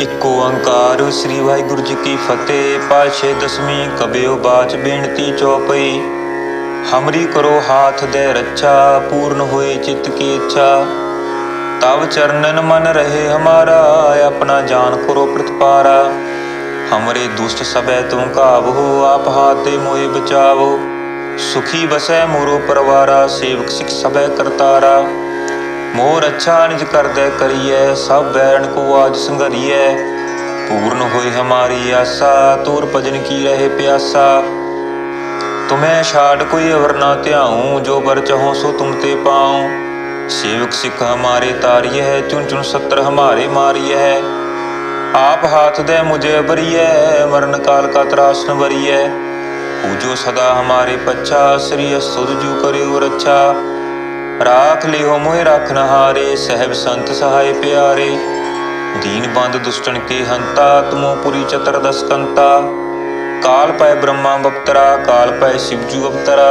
ਇੱਕ ਓੰਕਾਰ ਸ੍ਰੀ ਵਾਹਿਗੁਰੂ ਜੀ ਕੀ ਫਤਿਹ। ਪਾਤਸ਼ਾਹ ਦਸਵੀਂ ਕਬਿਓ ਬਾਚ ਬੇਨਤੀ ਚੌਪਈ। हमरी करो हाथ दे रक्षा, पूर्ण होए चित्त की इच्छा। तब चरणन मन रहे हमारा, अपना जान करो प्रतिपारा। हमरे दुष्ट सबे तुम काबहो, आप हाथ दे मोहे बचावो। सुखी बसै मोरो परवारा, सेवक सिख सबे करतारा। मोर अच्छा निज कर दे करिए, सब बैरन को आज संघरिए। पूर्ण होए हमारी आशा, तोर भजन की रहे प्यासा। तुम्हें छाड़ कोई अवर ना त्याऊं, जो बर चाहो सो तुम ते पाऊं। सेवक सिख हमारे तारिय है, चुन चुन सत्र हमारे मारिय है। आप हाथ दे मुझे बरिय, मरण काल का त्रासन बरिय। पूजो सदा हमारे पच्छा, श्री सुध जू करे रक्षा। राख लिहो मोहि राखन हारे, सहब संत सहाय प्यारे। दीन बंद दुष्टन के हंता, तुमो पुरी चतुर्दश कंता। काल पाए ब्रह्मा बप्तरा, काल पाए शिवजू अवतरा।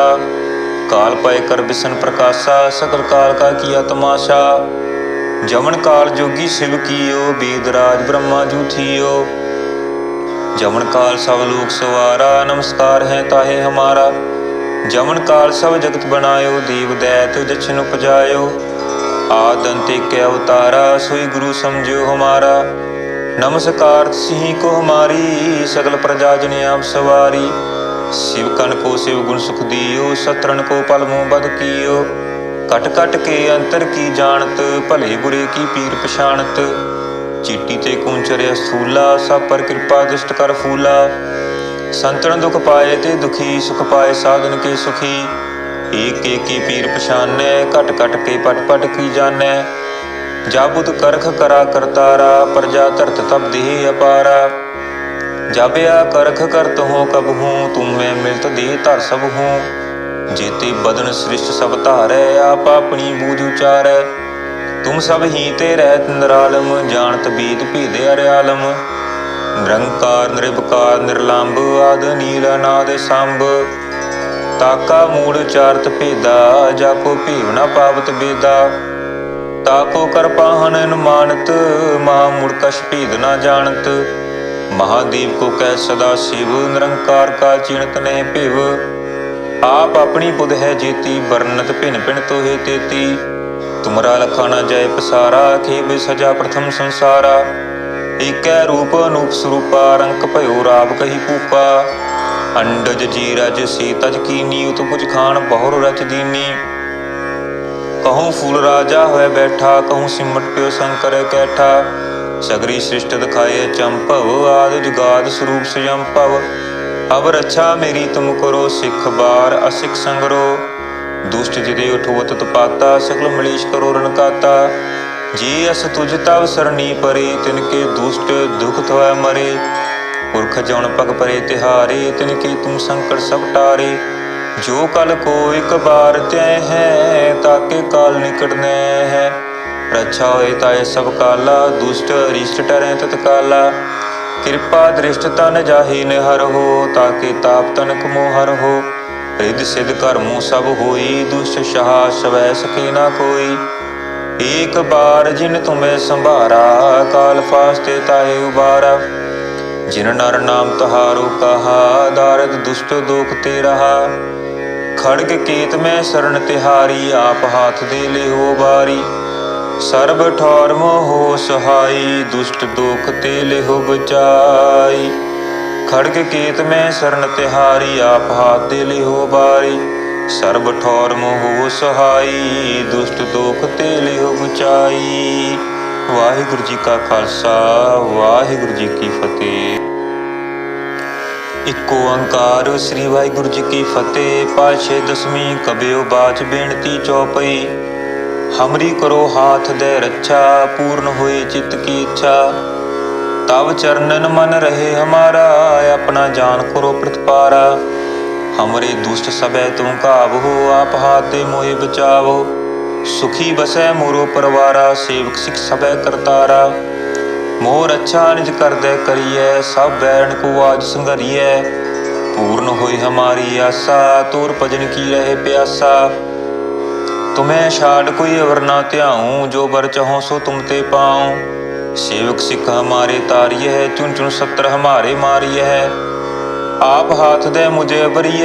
काल पाए कर बिसन प्रकाशा, सकल काल का किया तमाशा। जमन काल जोगी शिव कियो, वेदराज ब्रह्मा जू थियो। जमन काल सब लोक सवारा, नमस्कार है ताहे हमारा। जमन काल सब जगत बनायो, देव दैत दक्षिण उपजायो। आदि अंत एक अवतारा, सोई गुरु समझो हमारा। नमस्कार सिंह को हमारी, सकल प्रजा जन आप सवारी। शिव कन को शिव गुण सुख दियो, शत्रुन को पल मुँह बद कियो। कट कट के अंतर की जानत, भले बुरे की पीर पछाणत। चीटी ते कुंचरे स्थूला, सब पर कृपा दृष्ट कर फूला। संतन दुख पाए ते दुखी, सुख पाए साधन के सुखी। एक की पीर पछानै, घट घट के पट पट की जानै। जाबुत करख करा करतारा, प्रजा धरत तब देह अपारा। जाबया करख करत हो कब हूँ, तुम मैं मिलत देह धर सब हूँ। जेते बदन सृष्ट सब धारै, आप अपनी बूझ उचारै। तुम सब ही ते रहत निरालम, जानत वेद भेद अर्यालम। निरंकार निरवकार निर्लंब, आद नील अनाद संभ। ताका मूल चारत भेदा, जाको भेव न पावत बेदा। ताको कर पाहन अनुमानत, महामूढ़ कछ भेद न जानत। महादेव को कह सदा शिव, निरंकार का चिणत नहीं भिव। आप अपनी बुध है जेती, वर्णत भिन भिन तोहे तेती। तुमरा लखा न जाय पसारा, खेब सजा प्रथम संसारा। एक रूप अनूप स्वरूपा, रंक भयो राव कही पूपा। अंडज जीरज सीतज कीनी, उतपुज खान बहुर रच दीनी। कहूँ फूल राजा होए बैठा, कहूँ सिमट प्यो शंकर कैठा। सगरी सृष्ट दिखाए चंपव, आद जुगाद स्वरूप स्वयंपव। अब रक्षा मेरी तुम करो, सिख बार असिख संगरो। दुष्ट जिदे उठवत तपाता, सकल मलेश करो रनकाता। जी अस तुझ तव सरणी परे, तिनके दुष्ट दुख थोए मरे। पुरख जौन पग परे तिहारे, तिनके तुम संकट सब टारे। जो कल को एक बार त्याय है, ताके काल निकटने है। रक्षा होए ताए सब काला, दुष्ट अरिष्ट टरै तत्काला। कृपा दृष्ट तन जाहि निहर हो, ताके ताप तनक मोहर हो। रिद्धि सिद्ध कर्मों सब होई, दुष्ट सहा सवै सके ना कोई। एक बार जिन तुम्हें संभारा, काल फास्ते ताहे उबारा। जिन नर नाम तहारो कहा, दारद दुष्ट दोख ते रहा। खड़ग केत में शरण तिहारी, आप हाथ दे ले हो बारी। सर्ब ठौर मोहो सहाई, दुष्ट दोख ते ले हो बचाई। खड़ग केत में शरण तिहारी, आप हाथ दे ले हो बारी। सर्ब ठौर मोहो सहाई, दुष्ट दोख ते ले हो बचाई। वाहिगुरु जी का खालसा, वाहिगुरु जी की फतेह। ਇੱਕ ਓੰਕਾਰ ਸ੍ਰੀ ਵਾਹਿਗੁਰੂ ਜੀ ਕੀ ਫਤਿਹ। ਪਾਤਸ਼ਾਹ ਦਸਵੀਂ ਕਬਿਓ ਬਾਚ ਬੇਨਤੀ ਚੌਪਈ। हमरी करो हाथ दे रक्षा, पूर्ण होए चित्त की इच्छा। तब चरणन मन रहे हमारा, अपना जान करो प्रतिपारा। हमरे दुष्ट सबे तुम काबहो, आप हाथ दे मोहे बचावो। सुखी बसै मोरो परवारा, सेवक सिख सबे करतारा। मोर अच्छा निज कर दे करिए, सब बैरन को आज संघरिए। पूर्ण होई हमारी आशा, तोर भजन की रहे प्यासा। तुम्हें छाड़ कोई अवर ना त्याऊं, जो बर चाहो सो तुम ते पाऊं। सेवक सिख हमारे तारिय है, चुन चुन सत्र हमारे मारिय है। आप हाथ दे मुझे बरिय,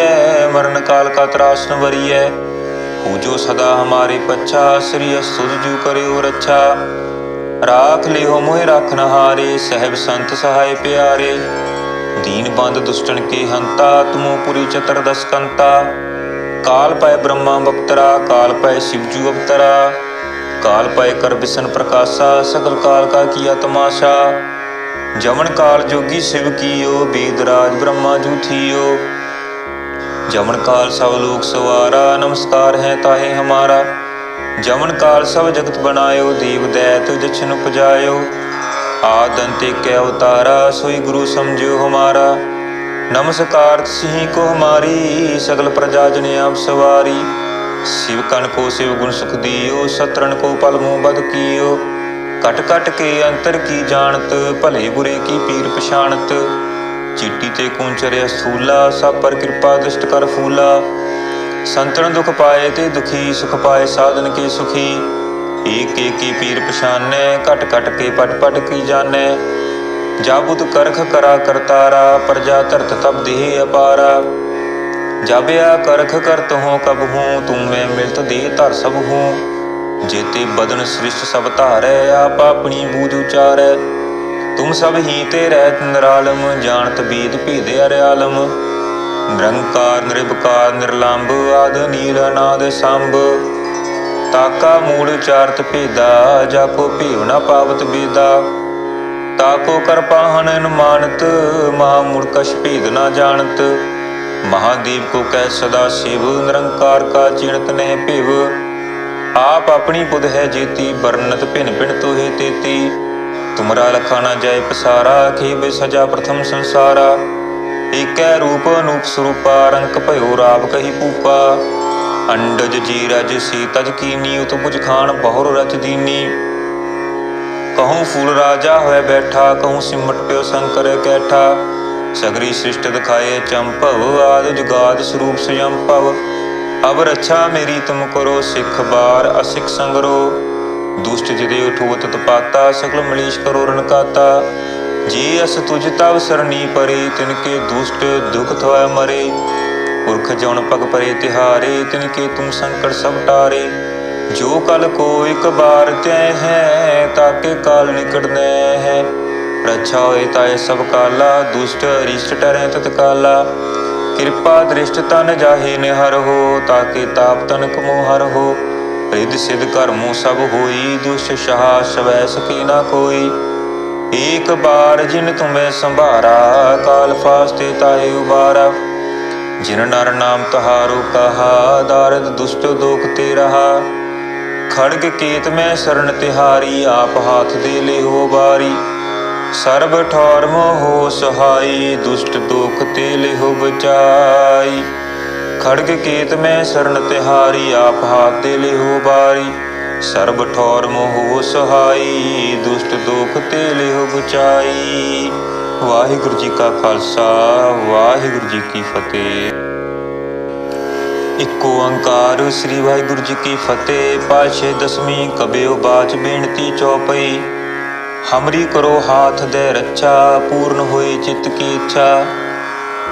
मरण काल का त्रास न वरिय। पूजो सदा हमारे पच्छा, श्री सुध जू करे और अच्छा। राख ले हो मोहि राखन हारे, सहब संत सहाय प्यारे। दीन बंद दुष्टन के हंता, तुमो पुरी चतुर्दश कंता। काल पाए ब्रह्मा बप्तरा, काल पाए शिवजू अवतरा। काल पाए कर बिसन प्रकाशा, सकल काल का किया तमाशा। जमन काल जोगी शिव कियो, वेदराज ब्रह्मा जू थियो। जमन काल सब लोक सवारा, नमस्कार है ताहे हमारा। जमन काल सब जगत बनायो, देव दैत जछन उपजायो। आद अंत एक अवतारा, सोई गुरु समझो हमारा। नमस्कार सिंह को हमारी, सकल प्रजा जन आप सवारी। शिव कन को शिव गुण सुख दियो, शत्रुन को पल मुँह बद कियो। कट कट के अंतर की जानत, भले बुरे की पीर पछाणत। चीटी ते कूंचर स्थूला, सब पर कृपा दृष्ट कर फूला। संतन दुख पाए ते दुखी, सुख पाए साधन के सुखी। एक एक की पीर पछानै, कट कट के पट पट की जानै। जाबुत करख करा करतारा, प्रजा धरत तब देह अपारा। जाबिया करख करत हो कब हूँ, तुम मैं मिलत दे धर सब हूँ। जेते बदन सृष्ट सब धारै, आप अपनी बूझ उचारै। तुम सब ही ते रहत निरालम, जानत वेद भेद अर्यालम। निरंकार निर्विकार निर्लंब, आद नील अनाद संभ। ताका मूल चारत भेदा, जाको भेव न पावत बेदा। ताको कर पाहन अनुमानत, महामूल कछ भेद न जानत। महादेव को कह सदा शिव, निरंकार का चिणत नह भिव। आप अपनी बुध है जेती, वर्णत भिन भिन तोहे तेती। तुमरा लखा न जाय पसारा, खेब सजा प्रथम संसारा। एक रूप अनूप स्वरूपा, रंक भयो राव कही पूपा। अंडज जीरज सी तज कीनी, उतबुज खान बहुर रच दीनी। कहूँ फूल राजा होए बैठा, कहूँ सिमट प्यो शंकर कैठा। सगरी सृष्ट दिखाए चंपव, आद जुगाद स्वरूप स्वयंपव। अब रक्षा मेरी तुम करो, सिख बार असिख संगरो। दुष्ट जिदे उठोत तपाता, सकल मलीश करो रनकाता। जे अस तुझ तब सरनी परे, तिनके दुष्ट दुख थोए मरे। पुरख जौन पग परे तिहारे, तिनके तुम संकट सब टारे। जो कल को एक बार त्यय है, ताके काल निकट न है। रक्षा होए ताए सब काला, दुष्ट अरिष्ट टरै तत्काला। कृपा दृष्ट तन जाहे निहर हो, ताके ताप तनक मोहर हो। रिद सिद्ध कर्मों सब होई, दुष्ट सहा सवै सके न कोई। एक बार जिन तुम्हें संभारा, काल फास्ते ताहे उबारा। जिन नर नाम तहारो कहा, दारद दुष्ट दोख ते रहा। खड़ग केत में शरण तिहारी, आप हाथ दे ले हो बारी। सर्ब ठौर मोह सहाई, दुष्ट दोख ते ले हो बचाई। खड़ग केत में शरण तिहारी, आप हाथ दे ले हो बारी। सर्ब ठौर मोह सहाई, दुष्ट दोख ते ले हो बचाई। वाहिगुरु जी का खालसा, वाहिगुरु जी की फतेह। इको ओंकार श्री वाहिगुरु जी की फतेह। पातशाही दसवीं कबियो बाच बेनती चौपई। हमरी करो हाथ दे रक्षा, पूर्ण होए चित्त की इच्छा।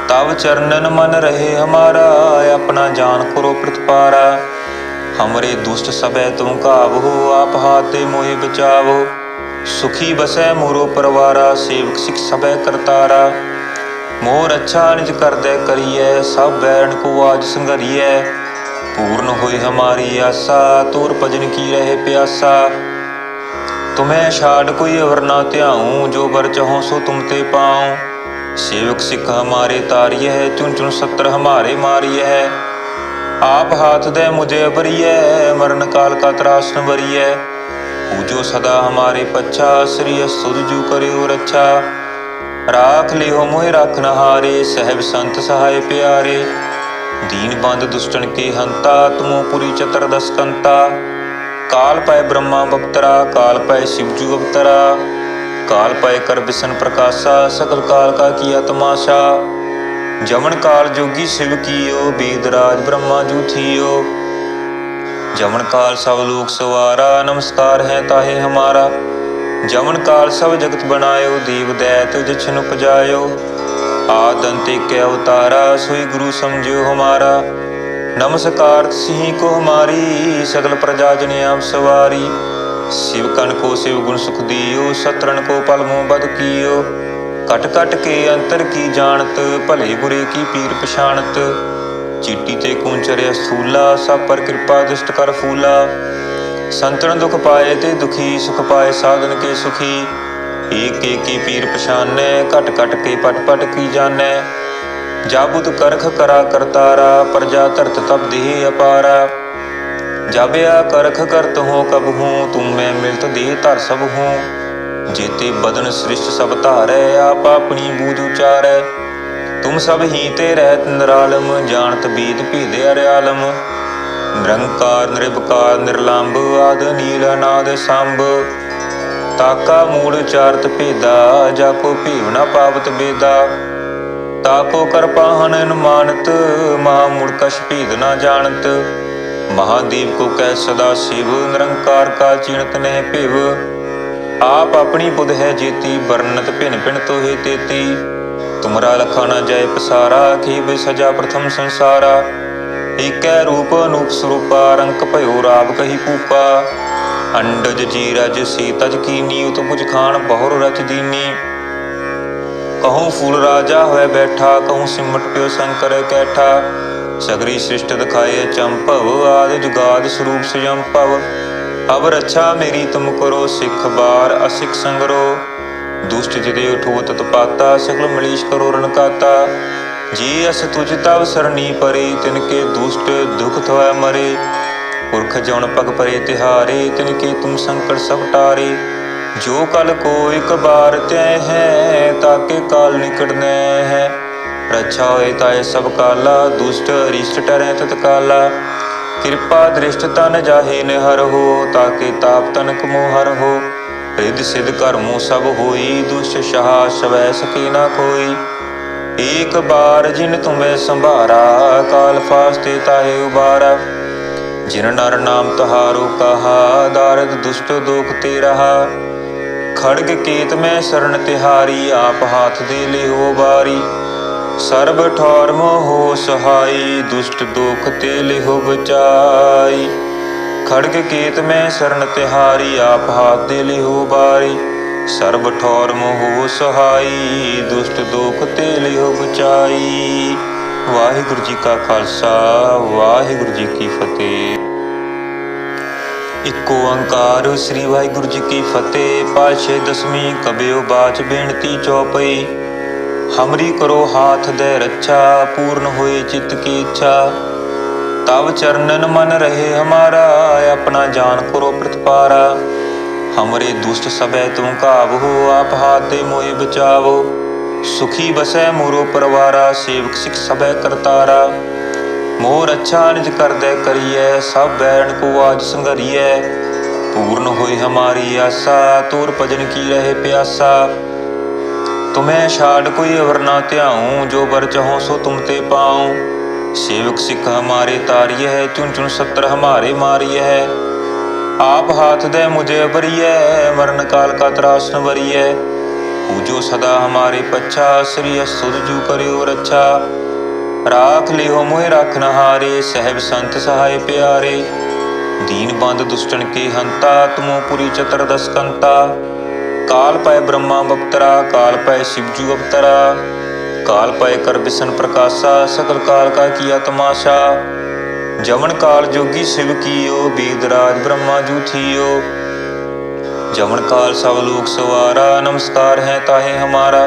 तब चरणन मन रहे हमारा, अपना जान करो प्रतिपारा। हमरे दुष्ट सबे तुम काबहो, आप हाथ दे मोहे बचावो। सुखी बसै मोरो परवारा, सेवक सिख सबे करतारा। मोर अच्छा निज कर दे करिए, सब बैरन को आज संघरिए। पूर्ण होए हमारी आशा, तोर भजन की रहे प्यासा। तुम्हें छाड़ कोई अवर ना त्याऊं, जो बर चाहो सो तुम ते पाऊं। सेवक सिख हमारे तारिय है, चुन चुन सत्र हमारे मारिय है। आप हाथ दे मुझे बरिय, मरण काल का त्रास न वरिय। पूजो सदा हमारे पच्छा, श्री सुध जू करे और अच्छा। राख ले हो मोहि राखन हारे, सहब संत सहाय प्यारे। दीन बंद दुष्टन के हंता, तुमो पुरी चतुर्दश कंता। काल पाए ब्रह्मा बप्तरा, काल पाए शिवजू अवतरा। काल पाए कर बिसन प्रकाशा, सकल काल का किया तमाशा। जमन काल जोगी शिव कियो, वेदराज ब्रह्मा जू थियो। जमन काल सब लोक सवारा, नमस्कार है ताहे हमारा। जमन काल सब जगत बनायो, देव दैत जिछन उपजायो। आद अंत एक अवतारा, सोई गुरु समझियो हमारा। नमस्कार सिंह को हमारी, सकल प्रजा जन आप सवारी। शिव कन को शिव गुण सुख दियो, सतरन को पल मोह बद कियो। कट कट के अंतर की जानत, भले बुरे की पीर पछाणत। चीटी ते कूंचर्या स्थूला, सब पर कृपा दृष्ट कर फूला। संतन दुख पाए ते दुखी, सुख पाए साधन के सुखी। एक एक की पीर पछानै, कट कट के पट पट की जानै। जाबुत करख करा करतारा, प्रजा धरत तब देह अपारा। जाबिया करख करत हो कब हूँ, तुम मैं मिलत देह धर सब हूँ। जेते बदन सृष्ट सब धारै, आप अपनी बूझ उचारै। तुम सब ही ते रहत निरालम, जानत बीत भेद अरियालम। निरंकार निरभकार निर्लंब, आद नील अनाद संभ। ताका मूल चारत भेदा, जाको भेव न पावत बेदा। ताको कर पाहन अनुमानत, महामूल कछ भेद न जानत। महादेव को कह सदा शिव, निरंकार का चीणत नह भिव। आप अपनी बुध है जेती, वर्णत भिन भिन तो हे तेती। तुमरा लखा न जाय पसारा, खेब सजा प्रथम संसारा। एकै रूप अनूप स्वरूपा, रंक भयो राव कही पूपा। अंडज जीरज सीतज कीनी, उतभुज खान बहुर रच दीनी। कहूँ फूल राजा होए बैठा, कहूँ सिमट प्यो शंकर कैठा। सगरी सृष्ट दिखाए चंपव, आद जुगाद स्वरूप स्वयंपव। अब रक्षा मेरी तुम करो, सिख बार असिख संगरो। दुष्ट जिदे उठो तत्पाता, सकल मलीश करो रनकाता। जी अस तुझ तब सरनी परे, तिनके दुष्ट दुख थोए मरे। पुरख जौन पग परे तिहारे, तिनके तुम संकट सब टारे। जो कल को एक बार त्यय है, ताके काल निकट न है। रक्षा होए ताए सब काला, दुष्ट अरिष्ट टरै तत्काला। कृपा दृष्ट तन जाहे निहर हो, ताके ताप तनक मोहर हो। रिद्ध सिद्ध कर्मों सब होई, दुष्ट सहा सवै सके न कोई। एक बार जिन तुम्हें संभारा, काल फास्ते ताहे उबारा। जिन नर नाम तहारो कहा, दारद दुष्ट दोख ते रहा। खड़ग केत में शरण तिहारी, आप हाथ दे ले हो बारी। सर्ब ठौर मोह सहाई, दुष्ट दोख ते ले हो बचाई। खड़ग केत में शरण तिहारी, आप हाथ दे ले हो बारी। सर्ब ठौर मोह सहाई, दुष्ट दोख ते लियो बचाई। वाहिगुरु जी का खालसा, वाहिगुरु जी की फतेह। इको ओंकार श्री वाहिगुरु जी की फतेह। पातशाही दसवीं कबियो बाच बेनती चौपई। हमरी करो हाथ दे रक्षा, पूर्ण होए चित्त की इच्छा। तब चरणन मन रहे हमारा, अपना जान करो प्रतिपारा। हमरे दुष्ट सबे तुम काबहो, आप हाथ दे मोहि बचावो। सुखी बसै मोरो परवारा, सेवक सिख सबे करतारा। मोर अच्छा निज कर दे करिए, सब बैरन को आज संघरिए। पूर्ण होई हमारी आशा, तोर भजन की रहे प्यासा। तुम्हें छाड़ कोई अवर ना त्याऊं, जो बर चाहो सो तुम ते पाऊं। सेवक सिख हमारे तारिय है, चुन चुन सत्र हमारे मारिय है। आप हाथ दे मुझे बरिए, मरण काल का त्रासन वरिए। पूजो सदा हमारे पच्छा, श्री असुर जू करियो रक्षा। राख लियो मोहि राखन हारे, सहब संत सहाय प्यारे। दीन बंद दुष्टन के हंता, तुमो पुरी चतुर्दश कंता। काल पाए ब्रह्मा बप्तरा, काल पाए शिवजू अवतरा। काल पाए कर बिसन प्रकाशा, सकल काल का किया तमाशा। जमन काल जोगी शिव कियो, वेदराज ब्रह्मा जू थियो। जमन काल सब लोक सवारा, नमस्कार है ताहे हमारा।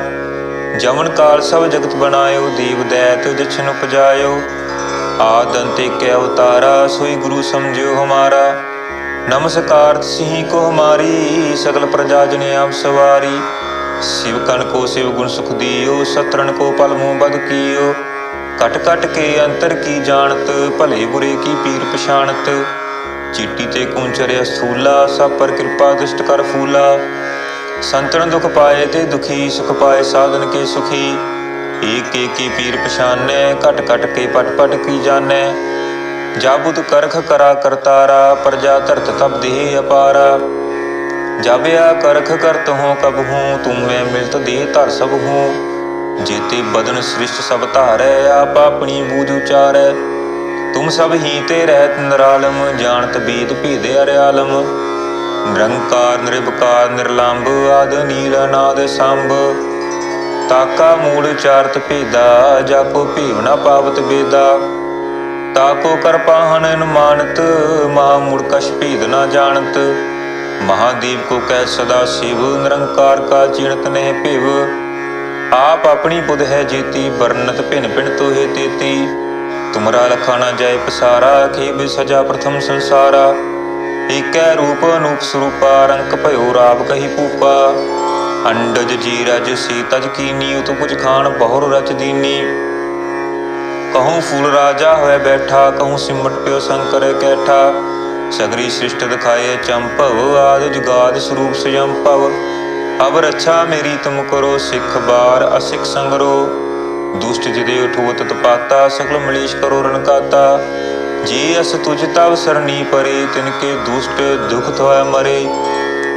जमन काल सब जगत बनायो, देव दैत जिछन उपजायो। आद अंत एक अवतारा, सोई गुरु समझियो हमारा। नमस्कार सिंह को हमारी, सकल प्रजा जन आप सवारी। शिव कन को शिव गुण सुख दियो, सतरन को पल मोह बद कियो। कट कट के अंतर की जानत, भले बुरे की पीर पछाणत। चीटी ते कूंचर्या स्थूला, सब पर कृपा दृष्ट कर फूला। संतन दुख पाए ते दुखी, सुख पाए साधन के सुखी। एक एक की पीर पछानै, कट कट के पट पट की जानै। जाबुत करख करा करतारा, प्रजा धरत तब देह अपारा। जाबया करख करत हो कब हूँ, तुम मैं मिलत दे धर सब हूँ। जेते बदन सृष्ट सब धारै, आप अपनी बूझ उचारै। तुम सब ही ते रहत निरालम, जानत वेद भेद अर्यालम। निरंकार निरवकार निर्लंब, आद नील अनाद संभ। ताका मूल चारत भेदा, जाको भेव न पावत बेदा। ताको कर पाहन अनुमानत, महामूढ़ कछ भेद न जानत। महादेव को कह सदा शिव, निरंकार का चिणत नह भिव। आप अपनी बुध है जेती, वर्णत भिन भिन तोहे तेती। तुमरा लखा न जाय पसारा, खेब सजा प्रथम संसारा। एकै रूप अनूप स्वरूपा, रंक भयो राव कही पूपा। अंडज जीरज सी तज कीनी, उत कुछ खान बहुर रच दीनी। कहूँ फूल राजा होए बैठा, कहूँ सिमट प्यो शंकर कैठा। सगरी सृष्ट दिखाए चंपव, आद जुगाद स्वरूप स्वयंपव। अब रक्षा मेरी तुम करो, सिख बार असिख संगरो। दुष्ट जिदे उठो तत्पाता, सकल मलेश करो रणकाता। जे अस तुझ तब सरनी परे, तिनके दुष्ट दुख थोए मरे।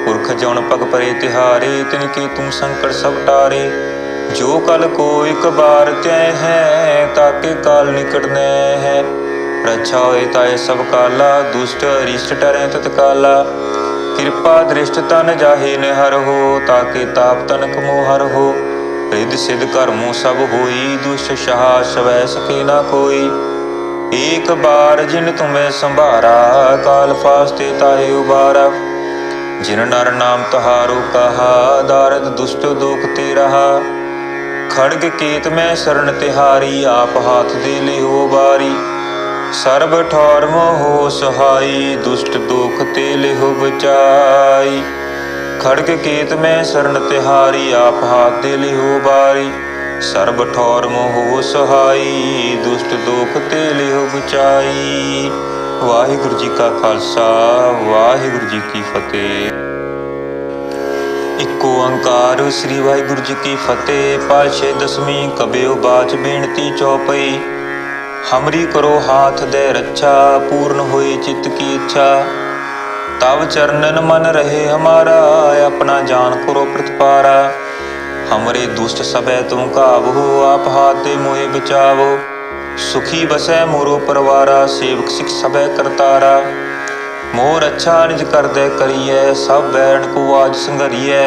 पुरख जौन पग परे तिहारे, तिनके तुम संकट सब टारे। जो कल को एक बार त्यय है, ताके काल निकट न है। रक्षा होए ताए सब काला, दुष्ट अरिष्ट टरै तत्काला। कृपा दृष्ट तन जाहे निहर हो, ताके ताप तनक मोहर हो। रिद सिद्ध कर्मों सब होई, दुष्ट सहा सवै सके न कोई। एक बार जिन तुम्हें संभारा, काल फास्ते ताहे उबारा। जिन नर नाम तहारो कहा, दारद दुष्ट दोख ते रहा। खड़ग केत में शरण तिहारी, आप हाथ दे ले हो बारी। सर्ब ठौर मोहो सहाई, दुष्ट दोख ते ले हो बचाई। खड़ग केत में शरण तिहारी, आप हाथ दे ले हो बारी। सर्ब ठौर मोहो सहाई, दुष्ट दोख ते ले हो बचाई। वाहिगुरु जी का खालसा, वाहिगुरु जी की फतेह। इको ओंकार श्री वाहिगुरु जी की फतेह। पातशाही दसवीं कबियो बाच बेनती चौपई। हमरी करो हाथ दे रक्षा, पूर्ण होए चित्त की इच्छा। तब चरणन मन रहे हमारा, अपना जान करो प्रतिपारा। हमरे दुष्ट सबे तुम काबो, आप हाथ दे मोहे बचावो। सुखी बसै मोरो परवारा, सेवक सिख सबे करतारा। मोर अच्छा निज कर दे करिए, सब बैरण को आज संघरिए।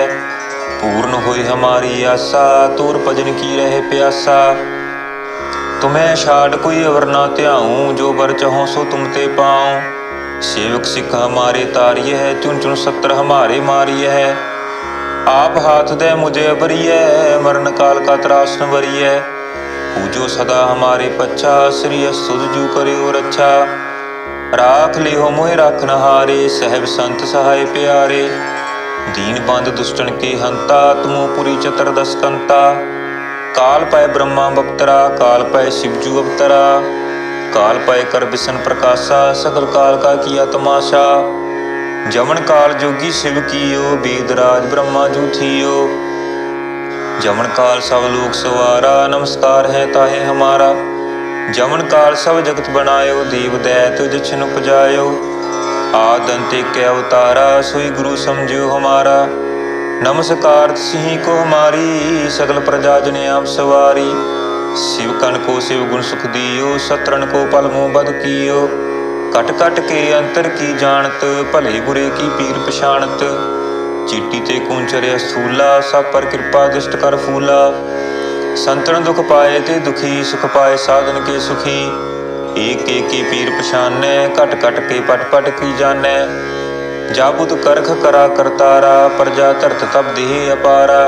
पूर्ण होई हमारी आशा, तोर भजन की रहे प्यासा। तुम्हें छाड़ कोई अवर ना त्याऊं, जो बर चाहो सो तुम ते पाऊं। सेवक सिख हमारे तारिय है, चुन चुन सत्र हमारे मारिय है। आप हाथ दे मुझे अबरिय, मरण काल का त्रास न बरिय। पूजो सदा हमारे पच्छा, श्री सुध जू करे और अच्छा। राख लिहो मोहि राखन हारे, सहब संत सहाय प्यारे। दीन बंद दुष्टन के हंता, तुमो पुरी चतुर्दश कंता। काल पाए ब्रह्मा बप्तरा, काल पाए शिवजू अवतरा। काल पाए कर बिसन प्रकाशा, सकल काल का किया तमाशा। जमन काल जोगी शिव कियो, वेदराज ब्रह्मा जू थियो। जमन काल सब लोक सवारा, नमस्कार है ताहे हमारा। जमन काल सब जगत बनायो, देव दैत जछन उपजायो। आद अंत कै अवतारा, सोई गुरु समझो हमारा। नमस्कार सिंह को हमारी, सकल प्रजा जने आप सवारी। शिव कन को शिव गुण सुख दियो, सत्रन को पल मुँह बद कियो। कट कट के अंतर की जानत, भले बुरे की पीर पछाणत। चीटी ते कुंचर स्थूला, सब पर कृपा दृष्ट कर फूला। संतन दुख पाए ते दुखी, सुख पाए साधन के सुखी। एक एक की पीर पछानै, घट घट के पट पट की जानै। जाबुत करख करा करतारा, प्रजा धरत तब देह अपारा।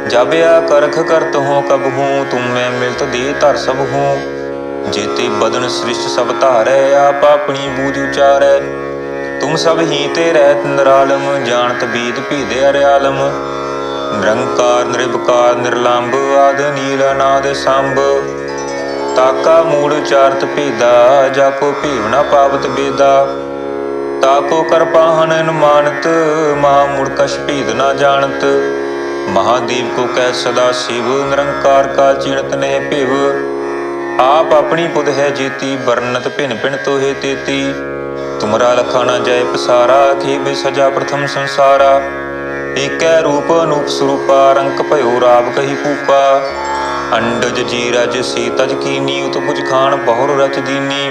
जाबया करख करत हो कब हूँ, तुम मैं मिलत दे धर सब हूँ। जेते बदन सृष्ट सब धारै, आप अपनी बूझ उचारै। तुम सब ही ते रहत निरालम, जानत वेद भेद अर्यालम। निरंकार निरवकार निर्लंब, आद नील अनाद संभ। ताका मूल चारत भेदा, जाको भेव न पावत बेदा। ताको कर पाहन अनुमानत, महामूढ़ कछ भेद न जानत। महादेव को कह सदा शिव, निरंकार का चिणत नह भिव। आप अपनी बुध है जेती, वर्णत भिन भिन तोहे तेती। तुमरा लखा न जय पसारा, खेबे सजा प्रथम संसारा। एकै रूप अनूप स्वरूपा, रंक भयो राव कही पूपा। अंडज जीरज सी तज कीनी, उतपुज खान बहुर रच दीनी।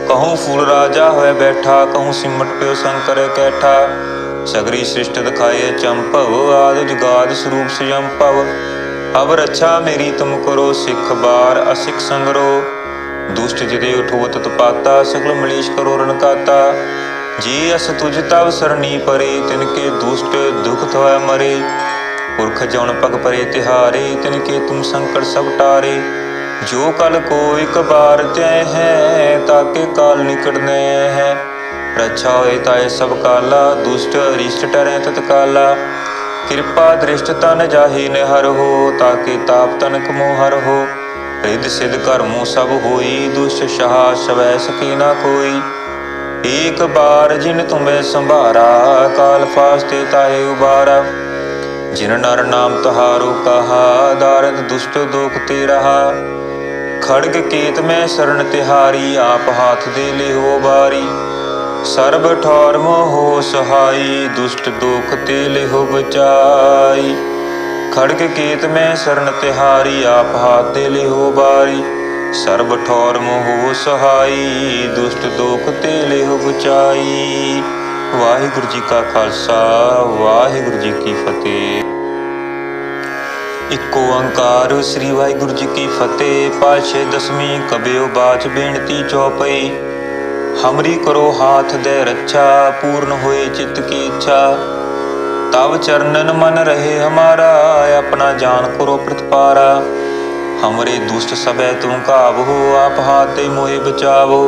कहूँ फूल राजा होय बैठा, कहूँ सिमट प्यो शंकर कैठा। सगरी सृष्ट दिखाए चंपव, आद जुगाद स्वरूप स्वयंपव। अब रक्षा मेरी तुम करो, सिख बार असिख संगरो। दुष्ट जिदे उठो तत्पाता, सकल मलेश करो रनकाता। जे अस तुझ तब सरनी परे, तिनके दुष्ट दुख थोय मरे। पुरख जौन पग परे तिहारे, तिनके तुम संकट सब टारे। जो कल को एक बार त्यय है, ताके काल निकट नय है। रक्षा होए ताए सब काला, दुष्ट अरिष्ट टरै तत्काला। कृपा दृष्ट तन जाहि निहर हो, ताके ताप तनक मोहर हो। रिद्ध सिद्ध कर्मों सब होई, दुष्ट सहा सवै सके न कोई। एक बार जिन तुम्हें संभारा, काल फास्ते ताहे उबारा। जिन नर नाम तहारो कहा, दारद दुष्ट दोख ते रहा। खड़ग केत में शरण तिहारी, आप हाथ दे ले हो बारी। सर्ब ठौर मोह सहाई, दुष्ट दोख ते ले हो बचाई। खड़ग केत में शरण तिहारी, आप हाथ दे ले हो बारी। सर्ब ठौर मोह सहाई, दुष्ट दोख ते ले हो बचाई। वाहिगुरु जी का खालसा, वाहिगुरु जी की फतेह। इक्को ओंकार श्री वाहिगुरु जी की फतेह। पातशाही दसवीं कबियो बाच बेनती चौपई। हमरी करो हाथ दे रक्षा, पूर्ण होए चित्त की इच्छा। तब चरणन मन रहे हमारा, अपना जान करो प्रतिपारा। हमरे दुष्ट सबे तुम काबहो, आप हाथ दे मोहे बचावो।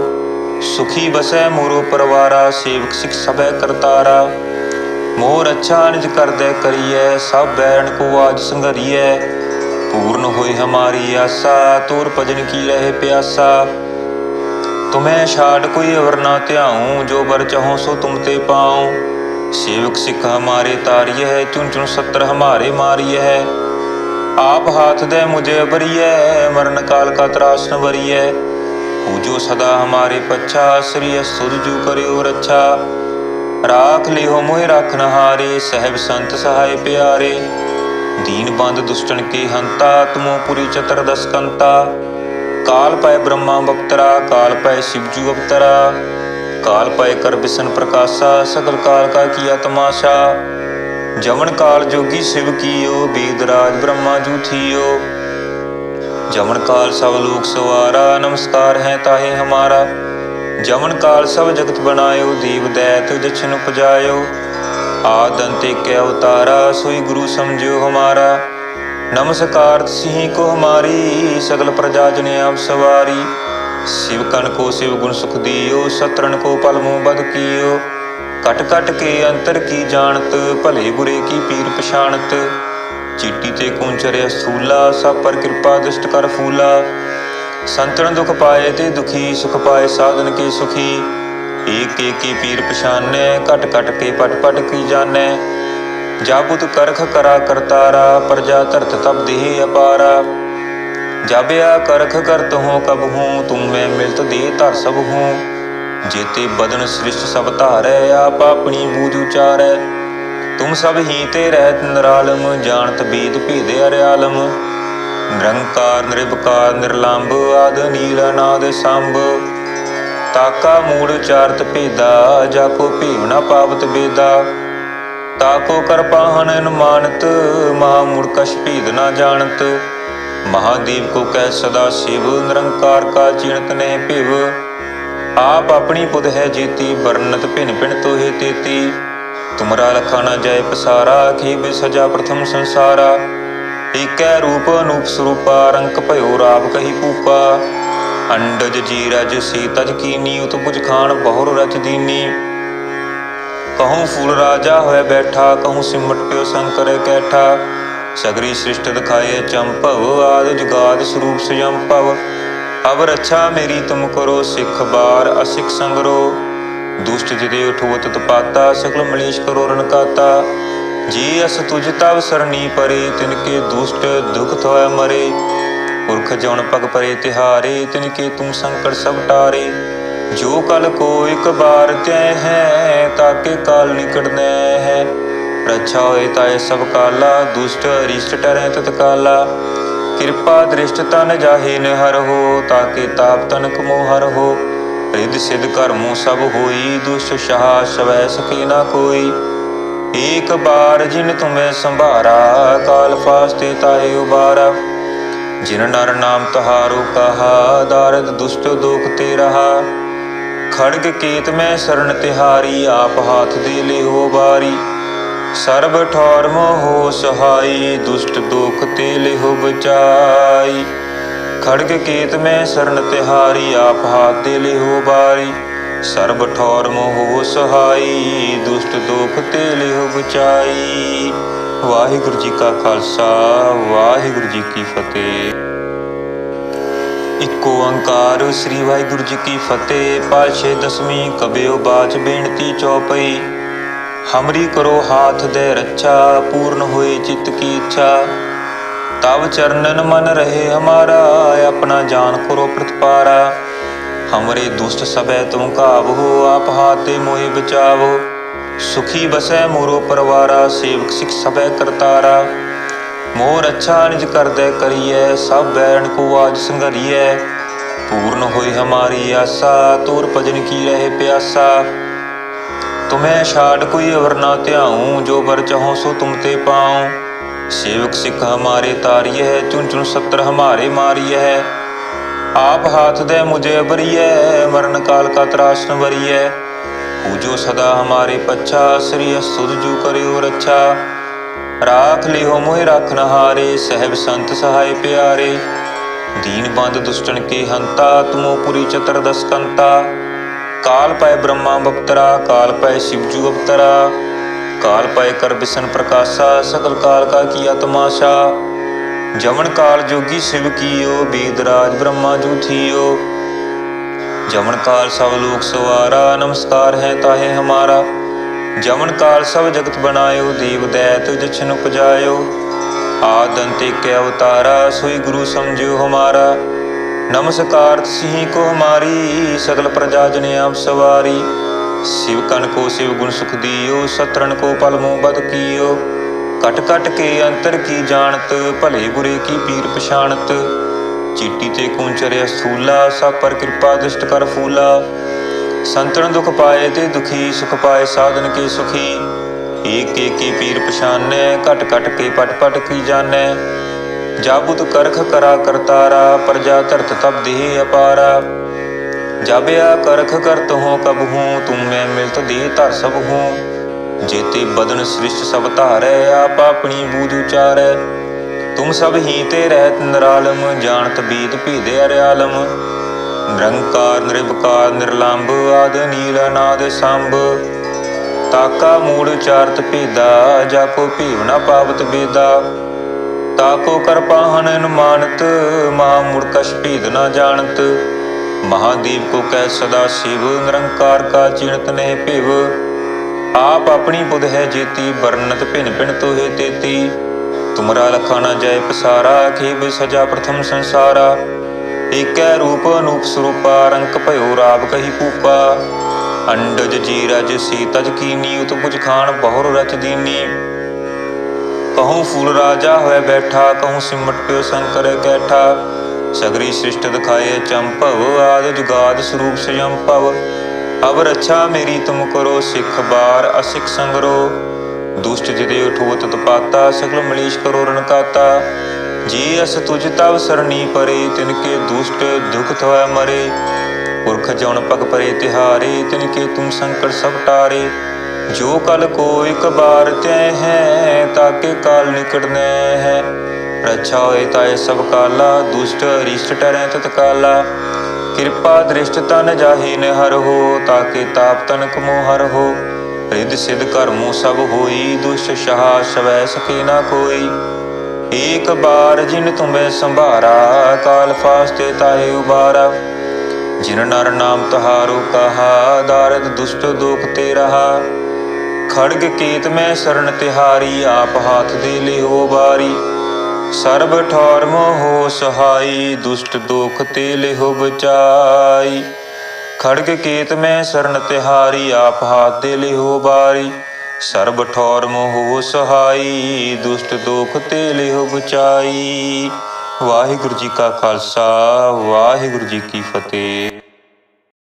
सुखी बसै मोरो परवारा, सेवक सिख सबे करतारा। मोर अच्छा निज कर दे करिए, सब बैरन को आज संघरिए। पूर्ण होई हमारी आशा, तोर भजन की रहे प्यासा। तुम्हें छाड़ कोई अवर ना त्याऊं, जो बर चाहो सो तुम ते पाऊं। सेवक सिख हमारे तारिय है, चुन चुन सत्र हमारे मारिय है। आप हाथ दे मुझे बरिय, मरण काल का त्रास न बरिय। पूजो सदा हमारे पच्छा, श्री सुध जू करियो रक्षा। राख लिहो मोहि राखन हारे, सहब संत सहाय प्यारे। दीन बंद दुष्टन के हंता, तुमो पुरी चतर दस कंता। काल पाए ब्रह्मा बप्तरा, काल पाए शिवजू अवतरा। काल पाए कर बिसन प्रकाशा, सकल काल का किया तमाशा। जमन काल जोगी शिव कियो, वेदराज ब्रह्मा जू थियो। जमन काल सब लोक सवारा, नमस्कार है ताहे हमारा। जमन काल सब जगत बनायो, देव दैत दक्षिण उपजायो। आद अंत एक अवतारा, सोई गुरु समझो हमारा। नमस्कार सिंह को हमारी, सकल प्रजा जने आप सवारी। शिव कन को शिव गुण सुख दियो, शत्रन को पल मुँह बद कियो। कट कट के अंतर की जानत, भले बुरे की पीर पछाणत। चीटी ते कुंचरे स्थूला, सब पर कृपा दुष्ट कर फूला। संतन दुख पाए ते दुखी, सुख पाए साधन के सुखी। एक एक की पीर पछाने, कट कट के पट पट की जाने। जाबुत करख करा करतारा, प्रजा धरत तब देह अपारा। जाबया करख करत हो कब हूँ, तुम मैं मिलत दे धर सब हूँ। जेते बदन सृष्ट सब धारै, आप अपनी बूझ उचारै। तुम सब ही ते रहत निरालम, जानत वेद भेद अर्यालम। निरंकार निरभकार निर्लंब, आद नील अनाद संभ। ताका मूल चारत भेदा, जाको भेव न पावत बेदा। ताको कर पाहन अनुमानत, महामूढ़ कछ भेद न जानत। महादेव को कह सदा शिव, निरंकार का चिणत नह भिव। आप अपनी पुद है जेती, वर्णत भिन भिन तोहे तेती। तुमरा लखा न जय पसारा, खेबे सजा प्रथम संसारा। एकै रूप अनूप स्वरूपा, रंक भयो राव कही पूपा। अंडज जीरज सी तज कीनी, उतपुज खान बहुर रच दीनी। कहूँ फूल राजा होय बैठा, कहूँ सिमट प्यो शंकर कैठा। सगरी सृष्ट दिखाए चंपव, आद जुगाद स्वरूप स्वयंपव। अब रक्षा मेरी तुम करो, सिख बार असिख संगरो। दुष्ट जिदे उठो तत्पाता, सकल मलेश करो रनकाता। जे अस तुझ तब सरनी परे, तिनके दुष्ट दुख थोय मरे। पुरख जौन पग परे तिहारे, तिनके तुम संकट सब टारे। जो कल को एक बार त्यय है, ताके काल निकटने है। रक्षा होए ताए सब काला, दुष्ट अरिष्ट टरै तत्काला। कृपा दृष्ट तन जाहे न हर हो, ताके ताप तनक मोह हर हो। रिद्ध सिद्ध कर्मों सब होई, दुष्ट सहा सवै सके ना कोई। एक बार जिन तुम्हें संभारा, काल फास्ते ताहे उबारा। जिन नर नाम तहारो कहा, दारद दुष्ट दोख ते रहा। खड़ग केत में शरण तिहारी, आप हाथ दे ले हो बारी। सर्ब ठौर मोहो सहाई, दुष्ट दोख ते ले हो बचाई। खड़ग केत में शरण तिहारी, आप हाथ दे ले हो बारी। सर्ब ठौर मोहो सहाई, दुष्ट दोख ते ले हो बचाई। वाहिगुरु जी का खालसा, वाहिगुरु जी की फतेह। इको ओंकार श्री वाहिगुरु जी की फतेह। पातशाही दसवीं कबियो बाच बेनती चौपई। हमरी करो हाथ दे रक्षा, पूर्ण होए चित्त की इच्छा। तब चरणन मन रहे हमारा, अपना जान करो प्रतिपारा। हमरे दुष्ट सबे तुम काबहो, आप हाथ दे मोहे बचावो। सुखी बसै मोरो परवारा, सेवक सिख सबे करतारा। मोर अच्छा निज कर दे करिए, सब बैरन को आज संघरिए। पूर्ण होई हमारी आशा, तोर भजन की रहे प्यासा। तुम्हें छाड़ कोई अवर ना त्याऊं, जो बर चाहो सो तुम ते पाऊं। सेवक सिख हमारे तारिय है, चुन चुन सत्र हमारे मारिय है। आप हाथ दे मुझे बरिय, मरण काल का त्रास न बरिय। पूजो सदा हमारे पच्छा, श्री सुध जू करियो रक्षा। राख लिहो मोहि राखन हारे, सहब संत सहाय प्यारे। दीन बंद दुष्टन के हंता, तुमो पुरी चतुर्दश कंता। काल पाए ब्रह्मा बप्तरा, काल पाए शिवजू अवतरा। काल पाए कर बिसन प्रकाशा, सकल काल का किया तमाशा। जमन काल जोगी शिव कियो, वेदराज ब्रह्मा जू थियो। जमन काल सब लोक सवारा, नमस्कार है ताहे हमारा। जमन काल सब जगत बनायो, देव दैत जछन उपजायो। आद अंत एक अवतारा, सोई गुरु समझो हमारा। नमस्कार सिंह को हमारी, सकल प्रजा जन आप सवारी। शिव कन को शिव गुण सुख दियो, शत्रुन को पल मुँह बद कियो। कट कट के अंतर की जानत, भले बुरे की पीर पछाणत। चीटी ते कूंचर स्थूला, सब पर कृपा दृष्ट कर फूला। संतन दुख पाए ते दुखी, सुख पाए साधन के सुखी। एक एक के पीर पछानै, कट कट के पट पट की जानै। जाबुत करख करा करतारा, प्रजा धरत तब देह अपारा। जाबिया करख करत हो कब हूँ, तुम मैं मिलत दे धर सब हूँ। जेते बदन सृष्ट सब धारै, आप अपनी बूझ उचारै। तुम सब ही ते रहत निरालम, जानत बीत भेद अरियालम। निरंकार निरवकार निर्लंब, आद नील अनाद संभ। ताका मूल चारत भेदा, जाको भेव न पावत बेदा। ताको कर पाहन अनुमानत, महामूढ़ कछ भेद न जानत। महादेव को कह सदा शिव, निरंकार का चिणत नहीं भेव। आप अपनी बुध है जेती, वर्णत भिन भिन तोहे तेती। तुमरा लखा न जय पसारा, खेब सजा प्रथम संसारा। एकै रूप अनूप स्वरूपा, रंक भयो राव कही पूपा। अंडज जीरज सीतज कीनी, उतपुज खान बहुर रच दीनी। कहूँ फूल राजा होए बैठा, कहूँ सिमट प्यो शंकर कैठा। सगरी सृष्ट दिखाए चंपव, आद जुगाद स्वरूप स्वयंपव। अब रक्षा मेरी तुम करो, सिख बार असिख संगरो। दुष्ट जिदे उठोत तपाता, सकल मलेश करो रणकाता। जी अस तुझ तब सरनी परे, तिनके दुष्ट दुख थवै मरे। पुरख जौन पग परे तिहारे, तिनके तुम संकट सब टारे। जो कल को एक बार त्यय है, ताके काल निकट न है। रक्षा होए ताए सब काला, दुष्ट अरिष्ट टरै तत्काला। कृपा दृष्ट तन जाहे न हर हो, ताके ताप तनक मोह हर हो। रिद्ध सिद्ध कर्मों सब होई, दुष्ट सहा सवै सके ना कोई। एक बार जिन तुम्हें संभारा, काल फास्ते ताहे उबारा। जिन नर नाम तहारो कहा, दारद दुष्ट दोख ते रहा। खड़ग केत में शरण तिहारी, आप हाथ दे ले हो बारी। सर्ब ठौर मोहो सहाई, दुष्ट दोख ते ले हो बचाई। खड़ग केत में शरण तिहारी, आप हाथ दे लिहो बारी। सर्ब ठौर मोह सहाई, दुष्ट दोख ते लिहो बचाई। वाहिगुरु जी का खालसा, वाहिगुरु जी की फतेह।